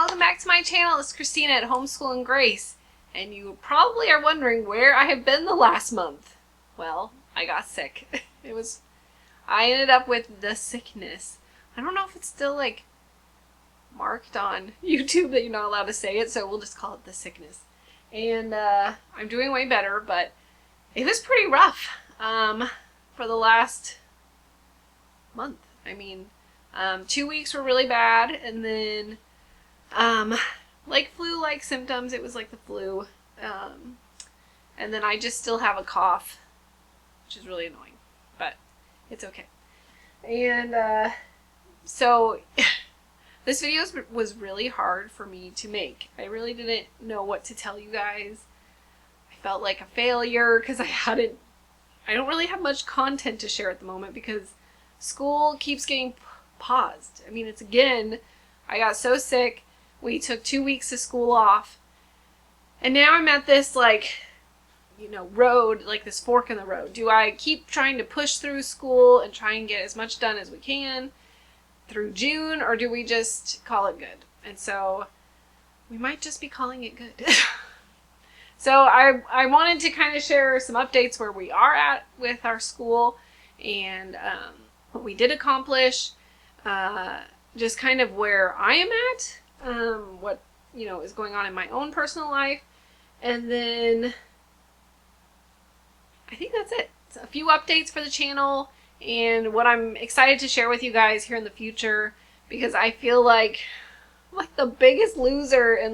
welcome back to my channel. It's Christina at Homeschool and Grace, and you probably are wondering where I have been the last month. Well, I got sick. I ended up with the sickness. I don't know if it's still like marked on YouTube that you're not allowed to say it, so we'll just call it the sickness. And I'm doing way better, but it was pretty rough for the last month. I mean, 2 weeks were really bad, and then like flu-like symptoms. It was like the flu, and then I just still have a cough, which is really annoying, but it's okay. And so this video was really hard for me to make. I really didn't know what to tell you guys. I felt like a failure because I don't really have much content to share at the moment because school keeps getting paused. I mean, I got so sick. We took 2 weeks of school off. And now I'm at this, road, like this fork in the road. Do I keep trying to push through school and try and get as much done as we can through June, or do we just call it good? And so we might just be calling it good. So I wanted to kind of share some updates where we are at with our school and what we did accomplish, just kind of where I am at, what is going on in my own personal life, and then I think that's it. It's a few updates for the channel and what I'm excited to share with you guys here in the future, because I feel like the biggest loser in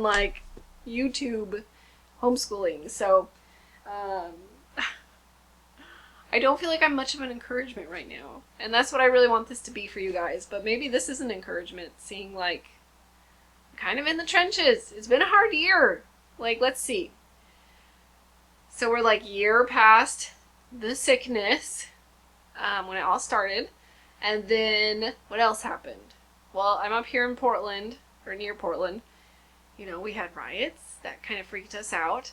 YouTube homeschooling. So I don't feel like I'm much of an encouragement right now, and that's what I really want this to be for you guys. But maybe this is an encouragement, seeing kind of in the trenches. It's been a hard year. Let's see. So we're year past the sickness, when it all started, and then what else happened? Well, I'm up here in Portland, or near Portland. We had riots that kind of freaked us out.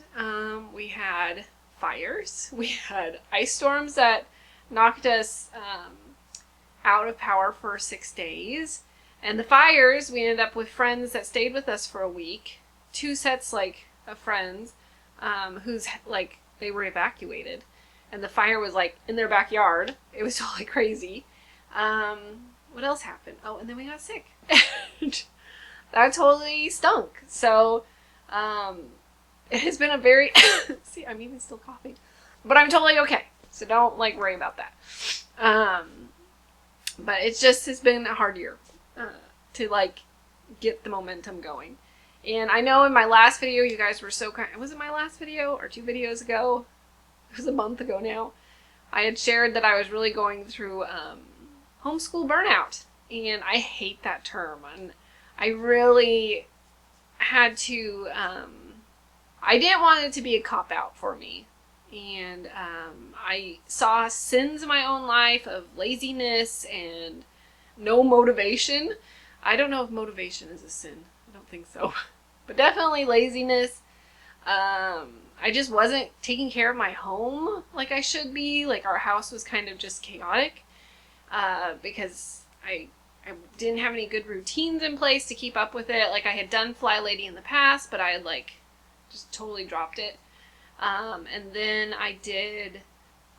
We had fires. We had ice storms that knocked us out of power for 6 days. And the fires, we ended up with friends that stayed with us for a week. 2 sets of friends who's they were evacuated. And the fire was in their backyard. It was totally crazy. What else happened? Oh, and then we got sick. That totally stunk. So it has been a very see, I'm even still coughing, but I'm totally okay, so don't worry about that. But has been a hard year to get the momentum going. And I know in my last video you guys were so kind. Was it my last video or 2 videos ago? It was a month ago now. I had shared that I was really going through homeschool burnout, and I hate that term, and I really had to I didn't want it to be a cop-out for me. And I saw sins in my own life of laziness and no motivation. I don't know if motivation is a sin. I don't think so. But definitely laziness. I just wasn't taking care of my home like I should be. Our house was kind of just chaotic because I didn't have any good routines in place to keep up with it. I had done Fly Lady in the past, but I had just totally dropped it. And then I did,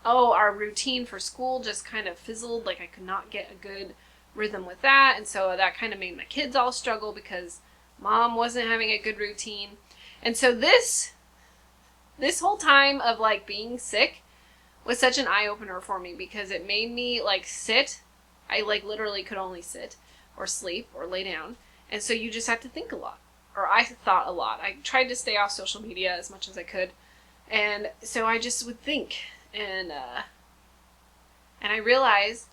our routine for school just kind of fizzled. I could not get a good rhythm with that. And so that kind of made my kids all struggle because mom wasn't having a good routine. And so this whole time of being sick was such an eye-opener for me, because it made me sit. I literally could only sit or sleep or lay down. And so you just have to think a lot. Or I thought a lot. I tried to stay off social media as much as I could. And so I just would think. And I realized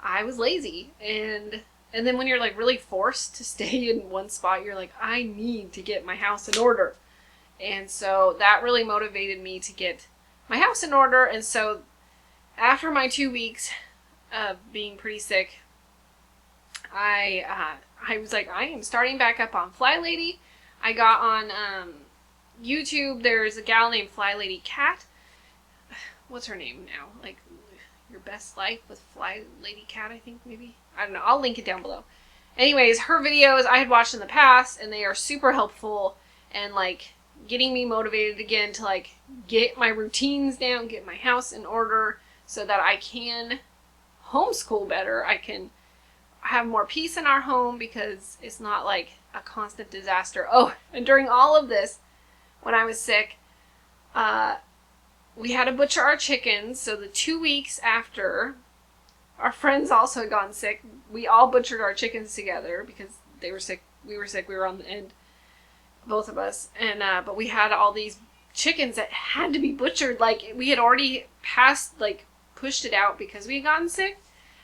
I was lazy. And then when you're really forced to stay in one spot, you're I need to get my house in order. And so that really motivated me to get my house in order. And so after my 2 weeks of being pretty sick, I was I am starting back up on Fly Lady. I got on YouTube. There's a gal named Fly Lady Cat. What's her name now? Your Best Life with Fly Lady Cat, I think, maybe. I don't know. I'll link it down below. anyways, her videos I had watched in the past, and they are super helpful and like getting me motivated again to like get my routines down, get my house in order so that I can homeschool better. I can have more peace in our home because it's not like a constant disaster. Oh, and during all of this, when I was sick, we had to butcher our chickens. So the 2 weeks after our friends also had gotten sick, we all butchered our chickens together because they were sick. We were sick. We were on the end, both of us. And but we had all these chickens that had to be butchered. Like we had already pushed it out because we had gotten sick,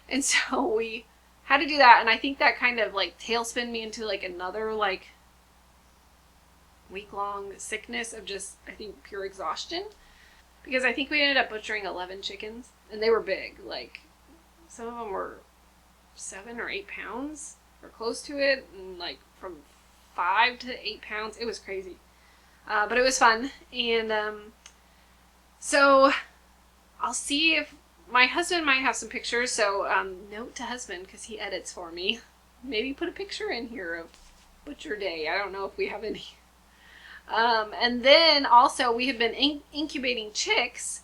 and so we had to do that. And I think that kind of like tailspin me into like another like week-long sickness of just, I think, pure exhaustion. Because I think we ended up butchering 11 chickens, and they were big. Like, some of them were 7 or 8 pounds, or close to it, and like from 5 to 8 pounds. It was crazy. But it was fun. And so I'll see if my husband might have some pictures. So note to husband, because he edits for me. Maybe put a picture in here of Butcher Day. I don't know if we have any. And then also we had been incubating chicks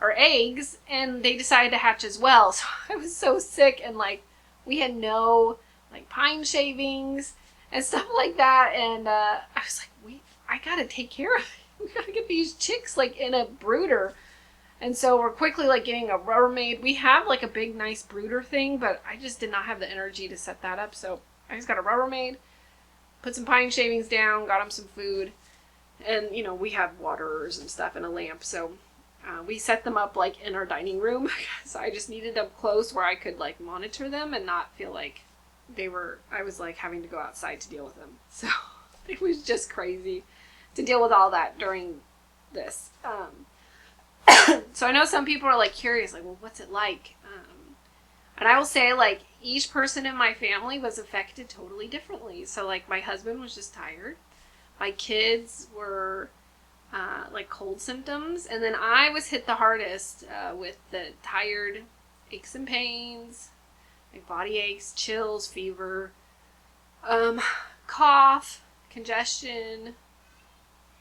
or eggs, and they decided to hatch as well. So I was so sick, and like we had no like pine shavings and stuff like that. And I was like, I gotta take care of it. We gotta get these chicks like in a brooder. And so we're quickly like getting a Rubbermaid. We have like a big nice brooder thing, but I just did not have the energy to set that up. So I just got a Rubbermaid, put some pine shavings down, got them some food. And, you know, we have waterers and stuff and a lamp. So we set them up like in our dining room. So I just needed them close where I could like monitor them and not feel like I was like having to go outside to deal with them. So it was just crazy to deal with all that during this. So I know some people are like curious, like, well, what's it like? And I will say, like, each person in my family was affected totally differently. So like my husband was just tired. My kids were like cold symptoms, and then I was hit the hardest with the tired aches and pains, like body aches, chills, fever, cough, congestion.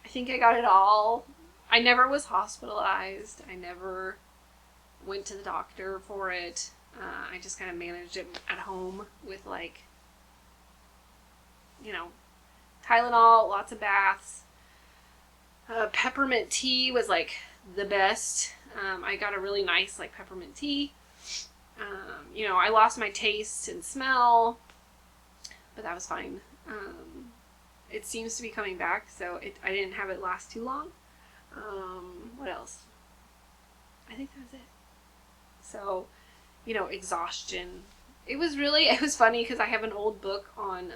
I think I got it all. I never was hospitalized. I never went to the doctor for it. I just kind of managed it at home with like, you know, Tylenol, lots of baths. Peppermint tea was like the best. I got a really nice like peppermint tea. You know, I lost my taste and smell, but that was fine. It seems to be coming back, so I didn't have it last too long. What else? I think that was it. So, you know, exhaustion. It was funny because I have an old book on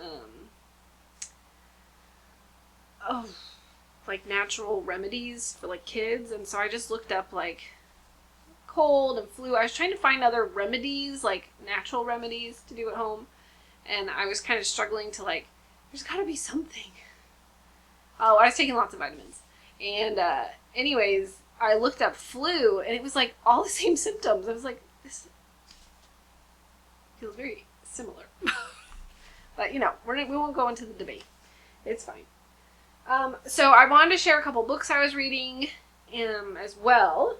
like natural remedies for like kids, and so I just looked up like cold and flu. I was trying to find other remedies, like natural remedies to do at home, and I was kind of struggling to like, there's gotta be something. Oh, I was taking lots of vitamins, and anyways, I looked up flu, and it was like all the same symptoms. I was like, this feels very similar. But you know, we won't go into the debate. It's fine. So I wanted to share a couple books I was reading as well.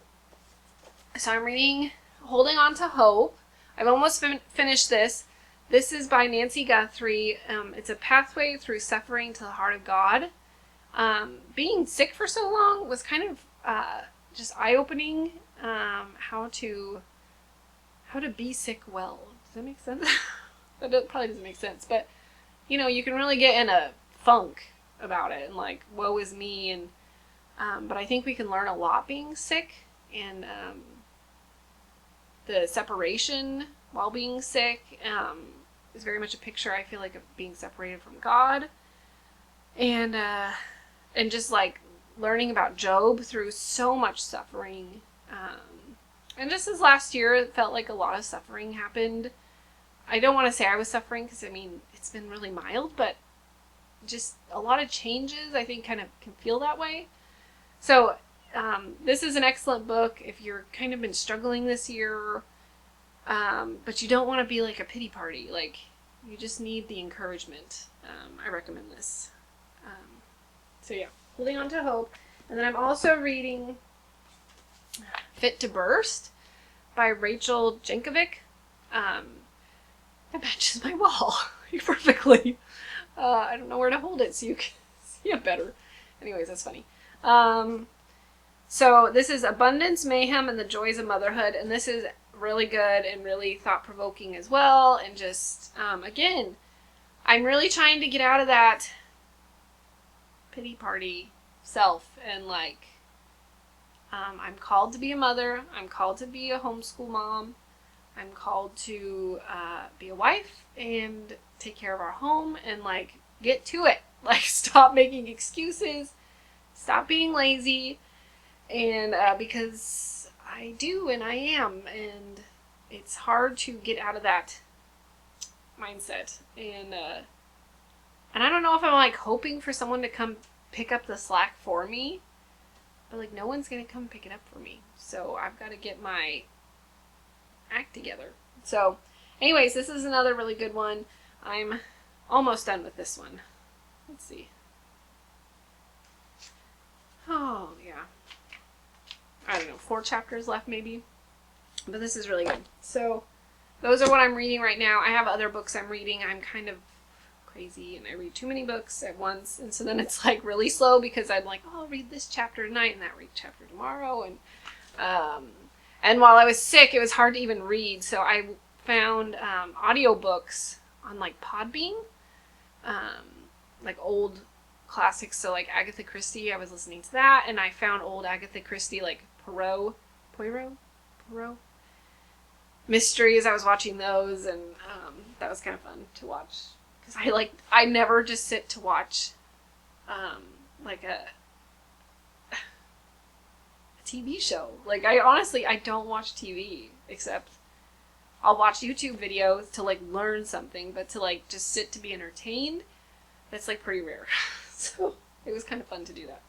So I'm reading Holding On to Hope. I've almost finished this. This is by Nancy Guthrie. It's a pathway through suffering to the heart of God. Being sick for so long was kind of just eye-opening. How to be sick well. Does that make sense? That probably doesn't make sense. But, you know, you can really get in a funk about it and like, woe is me. And but I think we can learn a lot being sick, and the separation while being sick is very much a picture, I feel like, of being separated from God, and just like learning about Job through so much suffering. And just as last year, it felt like a lot of suffering happened. I don't want to say I was suffering because, I mean, it's been really mild, but just a lot of changes, I think, kind of can feel that way. So this is an excellent book if you're kind of been struggling this year, but you don't want to be like a pity party. Like, you just need the encouragement. I recommend this. So yeah, Holding On to Hope. And then I'm also reading Fit to Burst by Rachel Jankovic. That matches my wall perfectly. I don't know where to hold it so you can see it better. Anyways, that's funny. So this is Abundance, Mayhem, and the Joys of Motherhood. And this is really good and really thought-provoking as well. And just, again, I'm really trying to get out of that pity party self. And like, I'm called to be a mother. I'm called to be a homeschool mom. I'm called to be a wife and take care of our home and like get to it. Like, stop making excuses. Stop being lazy. And because I do and I am, and it's hard to get out of that mindset. And I don't know if I'm like hoping for someone to come pick up the slack for me, but like no one's gonna come pick it up for me. So I've got to get my act together. So anyways, this is another really good one. I'm almost done with this one. Let's see. Oh yeah, I don't know, 4 chapters left maybe, but this is really good. So those are what I'm reading right now. I have other books I'm reading. I'm kind of crazy and I read too many books at once, and so then it's like really slow because I'm like, oh, I'll read this chapter tonight and that read chapter tomorrow. And while I was sick, it was hard to even read, so I found audiobooks on like Podbean, like old classics. So like Agatha Christie, I was listening to that, and I found old Agatha Christie like Poirot mysteries. I was watching those, and that was kind of fun to watch because I never just sit to watch like a TV show. Like, I don't watch TV, except I'll watch YouTube videos to like learn something, but to like just sit to be entertained, that's like pretty rare. So it was kind of fun to do that.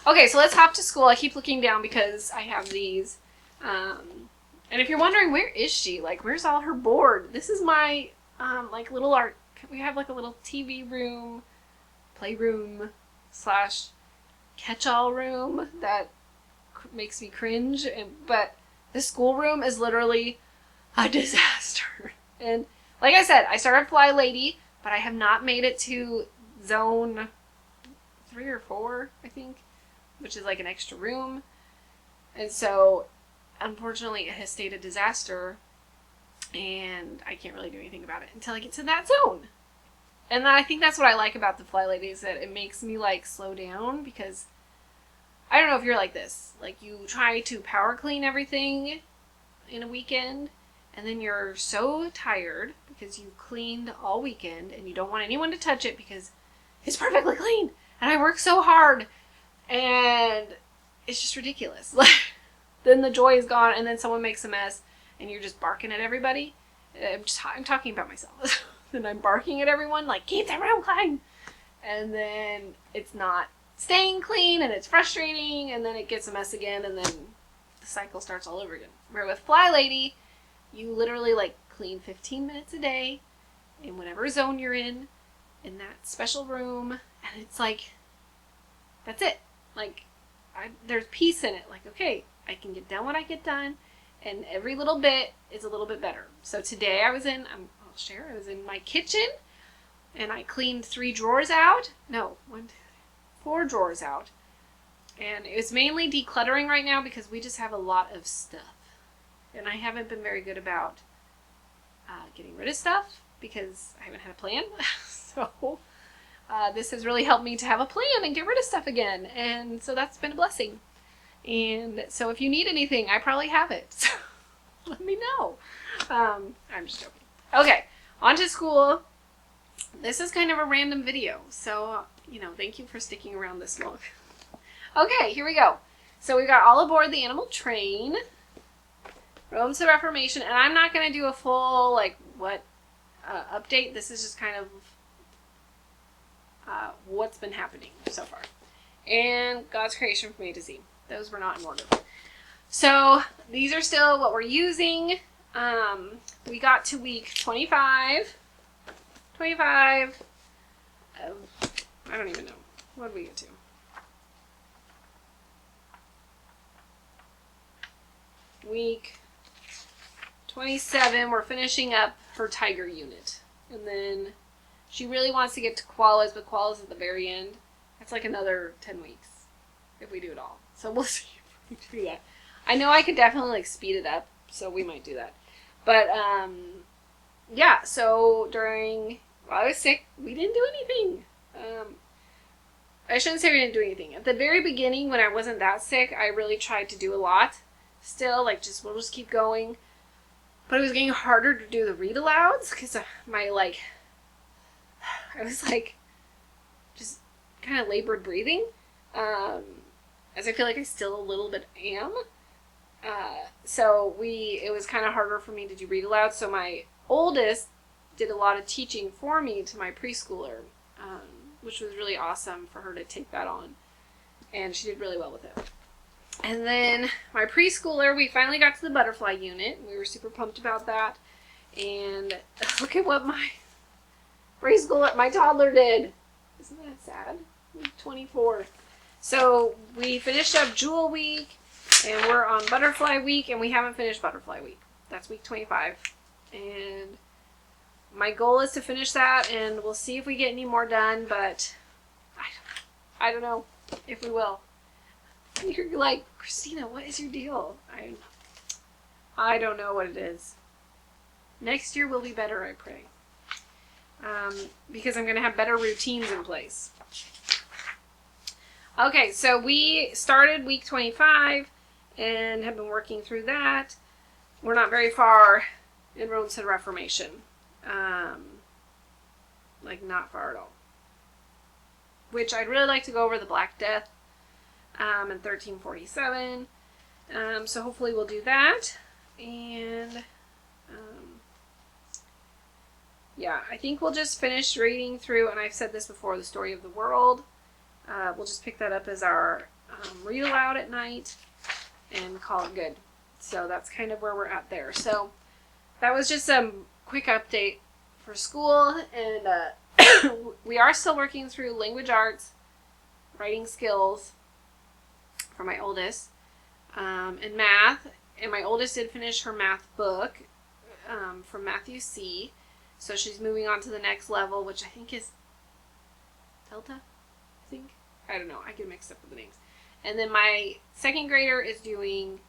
Okay, so let's hop to school. I keep looking down because I have these. And if you're wondering, where is she? Like, where's all her board? This is my like little art. We have like a little TV room, playroom / catch-all room that makes me cringe. But the schoolroom is literally a disaster. And like I said, I started Fly Lady, but I have not made it to zone 3 or 4, I think, which is like an extra room. And so unfortunately it has stayed a disaster, and I can't really do anything about it until I get to that zone. And I think that's what I like about the Fly Lady, is that it makes me like slow down, because I don't know if you're like this. Like, you try to power clean everything in a weekend, and then you're so tired because you cleaned all weekend and you don't want anyone to touch it because it's perfectly clean. And I work so hard, and it's just ridiculous. Then the joy is gone, and then someone makes a mess and you're just barking at everybody. I'm talking about myself. Then I'm barking at everyone, like, keep the room clean. And then it's not staying clean, and it's frustrating, and then it gets a mess again, and then the cycle starts all over again. Where with Fly Lady, you literally like clean 15 minutes a day in whatever zone you're in that special room, and it's like, that's it. Like, there's peace in it. Like, okay, I can get done what I get done, and every little bit is a little bit better. So today I was in my kitchen, and I cleaned 3 drawers out. No, 1, 2, 3, 4 drawers out. And it was mainly decluttering right now because we just have a lot of stuff. And I haven't been very good about getting rid of stuff because I haven't had a plan. So this has really helped me to have a plan and get rid of stuff again. And so that's been a blessing. And so if you need anything, I probably have it. So let me know. I'm just joking. Okay, on to school. This is kind of a random video. So, thank you for sticking around this long. Okay, here we go. So we got all aboard the animal train. Rome to Reformation. And I'm not going to do a full, update. This is just kind of what's been happening so far. And God's creation from A to Z. Those were not in order. So these are still what we're using. We got to week 25. 25. I don't even know. What did we get to? Week 27. We're finishing up her tiger unit. And then she really wants to get to koalas, but koalas at the very end. That's like another 10 weeks if we do it all. So we'll see if we do that. I know I could definitely like speed it up, so we might do that. But yeah, so while I was sick, we didn't do anything. I shouldn't say we didn't do anything. At the very beginning, when I wasn't that sick, I really tried to do a lot. Still, like, we'll just keep going. But it was getting harder to do the read alouds because I was like, just kind of labored breathing. As I feel like I still a little bit am. So it was kind of harder for me to do read aloud. So my oldest did a lot of teaching for me to my preschooler, which was really awesome for her to take that on. And she did really well with it. And then my preschooler, we finally got to the butterfly unit. We were super pumped about that. And look at what my toddler did. Isn't that sad? 24. So we finished up Jewel Week, and we're on Butterfly Week, and we haven't finished Butterfly Week. That's week 25. And my goal is to finish that, and we'll see if we get any more done, but I don't know if we will. You're like, Christina, what is your deal? I don't know what it is. Next year will be better, I pray. Because I'm going to have better routines in place. Okay, so we started week 25 and have been working through that. We're not very far in Roads to Reformation. Like, not far at all. Which I'd really like to go over the Black Death in 1347. So hopefully we'll do that. And yeah, I think we'll just finish reading through, and I've said this before, the story of the world. We'll just pick that up as our read aloud at night and call it good. So that's kind of where we're at there. So that was just a quick update for school, and we are still working through language arts, writing skills for my oldest, and math. And my oldest did finish her math book from Matthew C. So she's moving on to the next level, which I think is Delta, I think. I don't know. I get mixed up with the names. And then my second grader is doing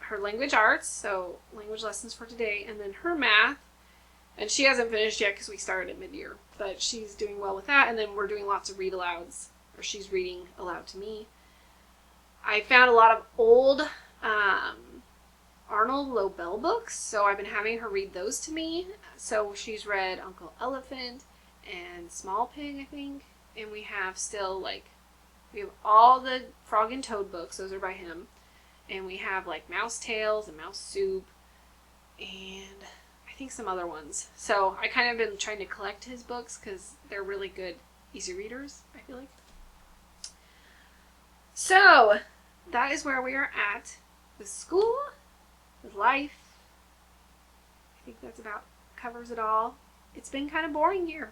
her language arts, so language lessons for today, and then her math. And she hasn't finished yet because we started at mid-year, but she's doing well with that. And then we're doing lots of read alouds, or she's reading aloud to me. I found a lot of old Arnold Lobel books, so I've been having her read those to me. So she's read Uncle Elephant and Small Pig, I think. And we have we have all the Frog and Toad books, those are by him. And we have like Mouse Tales and Mouse Soup, and I think some other ones. So I kind of been trying to collect his books because they're really good, easy readers, I feel like. So that is where we are at with school, with life. I think that's about covers it all. It's been kind of boring here.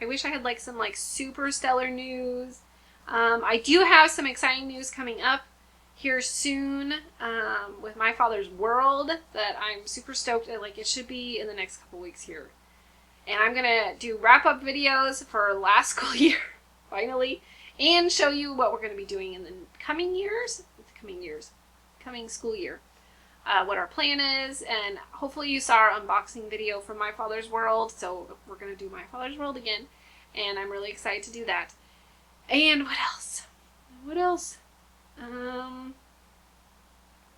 I wish I had some super stellar news. I do have some exciting news coming up here soon with My Father's World that I'm super stoked at. It should be in the next couple weeks here. And I'm going to do wrap-up videos for last school year, finally, and show you what we're going to be doing in the coming school year. What our plan is, and hopefully you saw our unboxing video from My Father's World, so we're going to do My Father's World again, and I'm really excited to do that. And what else?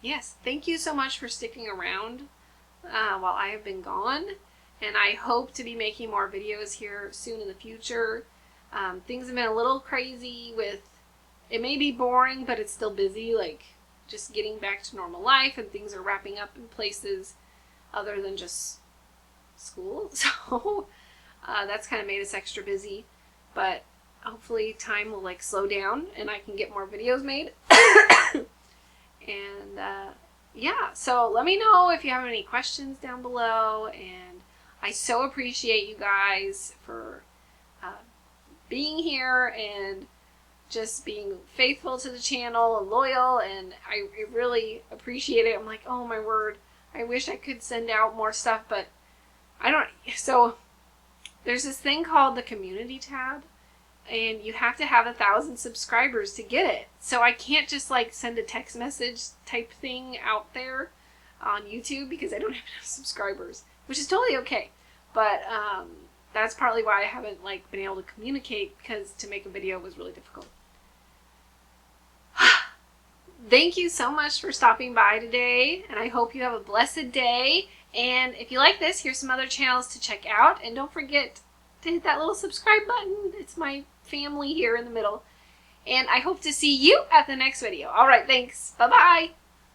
Yes, thank you so much for sticking around while I have been gone, and I hope to be making more videos here soon in the future. Things have been a little crazy it may be boring, but it's still busy, just getting back to normal life, and things are wrapping up in places other than just school. So that's kind of made us extra busy, but hopefully time will slow down and I can get more videos made. And yeah, so let me know if you have any questions down below, and I so appreciate you guys for being here and just being faithful to the channel and loyal, and I really appreciate it. I'm like, oh my word, I wish I could send out more stuff, but I don't. So there's this thing called the community tab, and you have to have 1,000 subscribers to get it. So I can't just like send a text message type thing out there on YouTube because I don't have enough subscribers, which is totally okay. But that's partly why I haven't like been able to communicate, because to make a video was really difficult. Thank you so much for stopping by today, and I hope you have a blessed day. And if you like this, here's some other channels to check out, and don't forget to hit that little subscribe button. It's my family here in the middle. And I hope to see you at the next video. All right, thanks. Bye-bye.